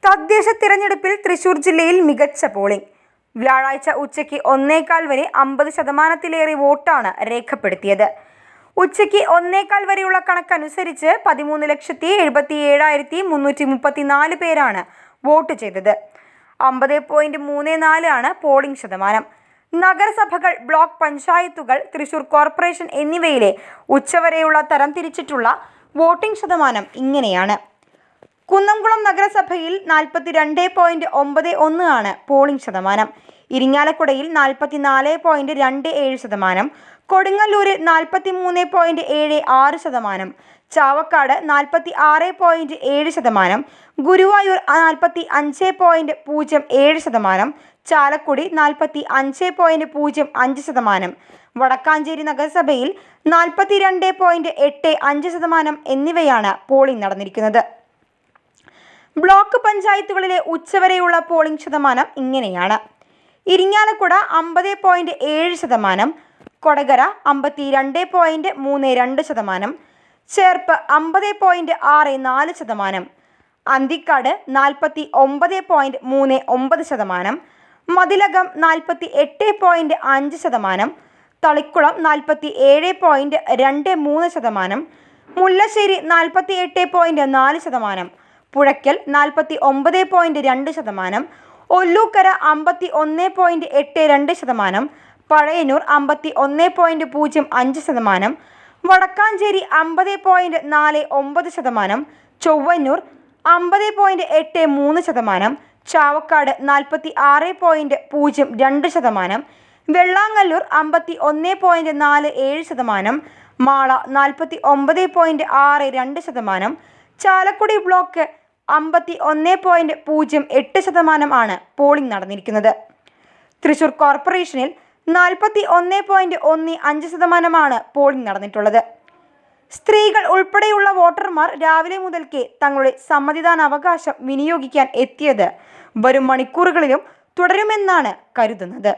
തദ്ദേശ തിരഞ്ഞെടുപ്പിൽ തൃശൂർ ജില്ലയിൽ മികച്ച പോളിംഗ്. വ്യാഴാഴ്ച ഉച്ചയ്ക്ക് 1:15 വരെ 50% വോട്ടാണ് രേഖപ്പെടുത്തിയത്. ഉച്ചയ്ക്ക് 1:15 വരെയുള്ള കണക്കനുസരിച്ച് 13,77,334 പേരാണ് വോട്ട് ചെയ്തത്. 50.34 ആണ് പോളിംഗ് ശതമാനം. നഗരസഭകൾ, ബ്ലോക്ക് പഞ്ചായത്തുകൾ, തൃശൂർ കോർപ്പറേഷൻ എന്നിവയിലെ ഉച്ചവരെയുള്ള തരംതിരിച്ചിട്ടുള്ള വോട്ടിംഗ് ശതമാനം ഇങ്ങനെയാണ്. കുന്നംകുളം നഗരസഭയിൽ 42.91 ആണ് പോളിംഗ് ശതമാനം. ഇരിങ്ങാലക്കുടയിൽ 44.27%, കൊടുങ്ങല്ലൂരിൽ 43.76%, ചാവക്കാട് 46.7%, ഗുരുവായൂർ 45.07%, ചാലക്കുടി 45.05%, വടക്കാഞ്ചേരി നഗരസഭയിൽ 42.85% എന്നിവയാണ് പോളിംഗ് നടന്നിരിക്കുന്നത്. ബ്ലോക്ക് പഞ്ചായത്തുകളിലെ ഉച്ചവരെയുള്ള പോളിംഗ് ശതമാനം ഇങ്ങനെയാണ്. ഇരിങ്ങാലക്കുട 50.7%, കൊടകര 52.32%, ചേർപ്പ് 50.64%, അന്തിക്കാട് 49.39%, മതിലകം 48.5%, തളിക്കുളം 47.23%, മുല്ലശ്ശേരി 48.4%, പുഴയ്ക്കൽ 49.2%, ഒല്ലൂക്കര 51.82%, പഴയന്നൂർ 51.05%, വടക്കാഞ്ചേരി 50.49%, ചൊവ്വന്നൂർ 50.83%, ചാവക്കാട് 46.02%, വെള്ളാങ്ങല്ലൂർ 51.47%, മാള 49.62%, ചാലക്കുടി ബ്ലോക്ക് 51.08% ആണ് പോളിംഗ് നടന്നിരിക്കുന്നത്. തൃശൂർ കോർപ്പറേഷനിൽ 41.15% പോളിംഗ് നടന്നിട്ടുള്ളത്. സ്ത്രീകൾ ഉൾപ്പെടെയുള്ള വോട്ടർമാർ രാവിലെ മുതൽക്കേ തങ്ങളുടെ സമ്മതിദാനാവകാശം വിനിയോഗിക്കാൻ എത്തിയത് വരും മണിക്കൂറുകളിലും തുടരുമെന്നാണ് കരുതുന്നത്.